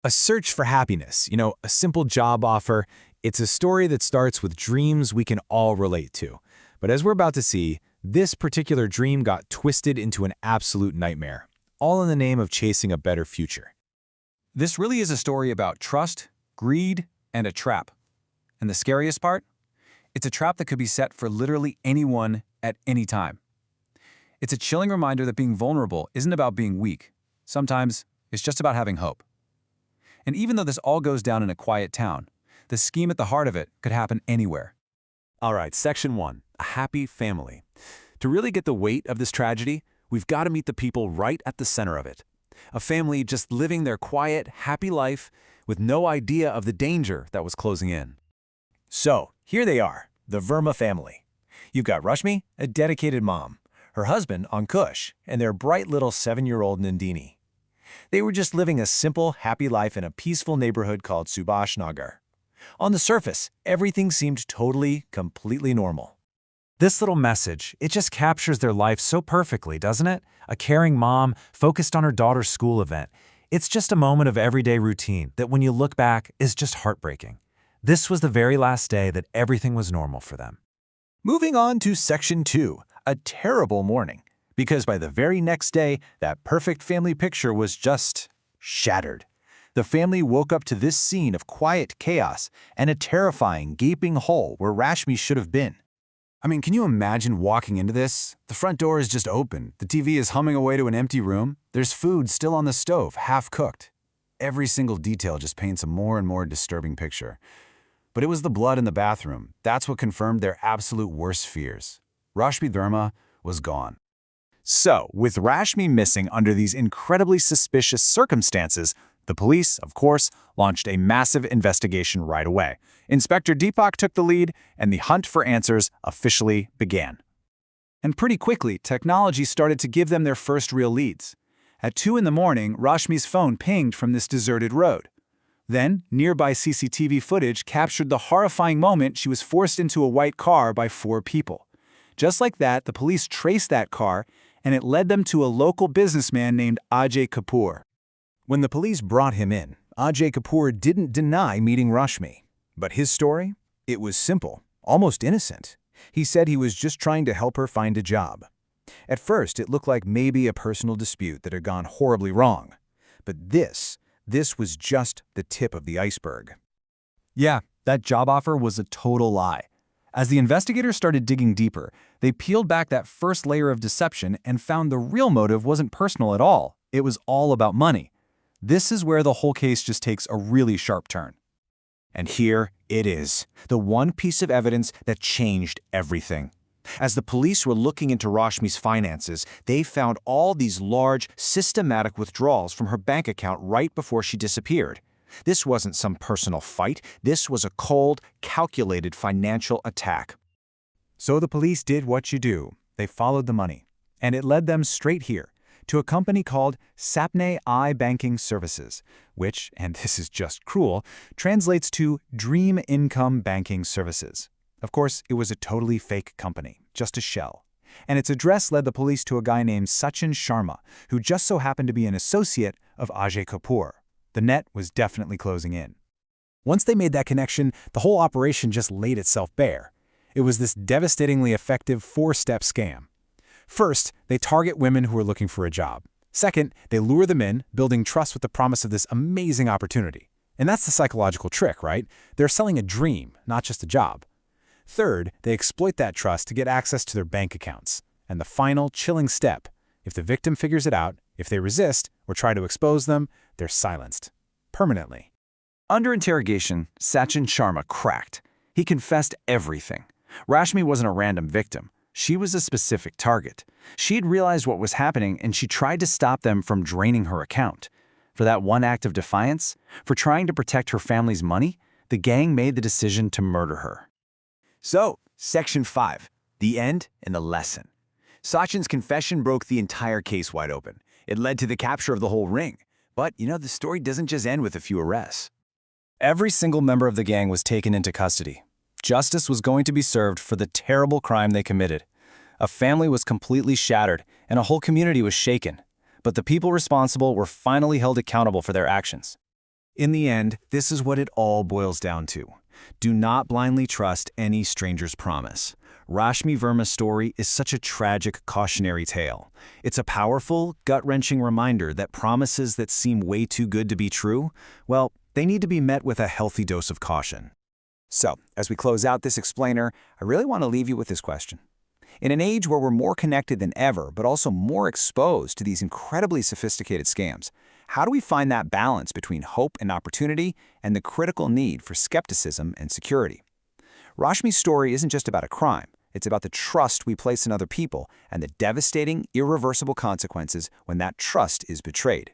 A search for happiness, a simple job offer. It's a story that starts with dreams we can all relate to. But as we're about to see, this particular dream got twisted into an absolute nightmare, all in the name of chasing a better future. This really is a story about trust, greed, and a trap. And the scariest part? It's a trap that could be set for literally anyone at any time. It's a chilling reminder that being vulnerable isn't about being weak. Sometimes it's just about having hope. And even though this all goes down in a quiet town, the scheme at the heart of it could happen anywhere. All right, Section 1, a happy family. To really get the weight of this tragedy, we've got to meet the people right at the center of it. A family just living their quiet, happy life with no idea of the danger that was closing in. So, here they are, the Verma family. You've got Rashmi, a dedicated mom, her husband, Ankush, and their bright little 7-year-old Nandini. They were just living a simple, happy life in a peaceful neighborhood called Subhash Nagar. On the surface, everything seemed completely normal. This little message, it just captures their life so perfectly, doesn't it? A caring mom focused on her daughter's school event. It's just a moment of everyday routine that when you look back is just heartbreaking. This was the very last day that everything was normal for them. Moving on to Section 2, a terrible morning. Because by the very next day, that perfect family picture was just shattered. The family woke up to this scene of quiet chaos and a terrifying, gaping hole where Rashmi should have been. I mean, can you imagine walking into this? The front door is just open. The TV is humming away to an empty room. There's food still on the stove, half cooked. Every single detail just paints a more and more disturbing picture. But it was the blood in the bathroom. That's what confirmed their absolute worst fears. Rashmi Verma was gone. So, with Rashmi missing under these incredibly suspicious circumstances, the police, of course, launched a massive investigation right away. Inspector Deepak took the lead, and the hunt for answers officially began. And pretty quickly, technology started to give them their first real leads. At 2 in the morning, Rashmi's phone pinged from this deserted road. Then, nearby CCTV footage captured the horrifying moment she was forced into a white car by 4 people. Just like that, the police traced that car, and it led them to a local businessman named Ajay Kapoor. When the police brought him in, Ajay Kapoor didn't deny meeting Rashmi. But his story? It was simple, almost innocent. He said he was just trying to help her find a job. At first, it looked like maybe a personal dispute that had gone horribly wrong. But this was just the tip of the iceberg. Yeah, that job offer was a total lie. As the investigators started digging deeper, they peeled back that first layer of deception and found the real motive wasn't personal at all. It was all about money. This is where the whole case just takes a really sharp turn. And here it is, the one piece of evidence that changed everything. As the police were looking into Rashmi's finances, they found all these large, systematic withdrawals from her bank account right before she disappeared. This wasn't some personal fight. This was a cold, calculated financial attack. So the police did what you do. They followed the money. And it led them straight here, to a company called Sapne Banking Services, which, and this is just cruel, translates to Dream Income Banking Services. Of course, it was a totally fake company, just a shell. And its address led the police to a guy named Sachin Sharma, who just so happened to be an associate of Ajay Kapoor. The net was definitely closing in. Once they made that connection, the whole operation just laid itself bare. It was this devastatingly effective 4-step scam. First, they target women who are looking for a job. Second, they lure them in, building trust with the promise of this amazing opportunity. And that's the psychological trick, right? They're selling a dream, not just a job. Third, they exploit that trust to get access to their bank accounts. And the final, chilling step, if the victim figures it out, if they resist or try to expose them, they're silenced. Permanently. Under interrogation, Sachin Sharma cracked. He confessed everything. Rashmi wasn't a random victim. She was a specific target. She'd realized what was happening and she tried to stop them from draining her account. For that one act of defiance, for trying to protect her family's money, the gang made the decision to murder her. So, Section 5, the end and the lesson. Sachin's confession broke the entire case wide open. It led to the capture of the whole ring. But, the story doesn't just end with a few arrests. Every single member of the gang was taken into custody. Justice was going to be served for the terrible crime they committed. A family was completely shattered, and a whole community was shaken. But the people responsible were finally held accountable for their actions. In the end, this is what it all boils down to. Do not blindly trust any stranger's promise. Rashmi Verma's story is such a tragic cautionary tale. It's a powerful, gut-wrenching reminder that promises that seem way too good to be true, well, they need to be met with a healthy dose of caution. So, as we close out this explainer, I really want to leave you with this question. In an age where we're more connected than ever, but also more exposed to these incredibly sophisticated scams, how do we find that balance between hope and opportunity and the critical need for skepticism and security? Rashmi's story isn't just about a crime. It's about the trust we place in other people and the devastating, irreversible consequences when that trust is betrayed.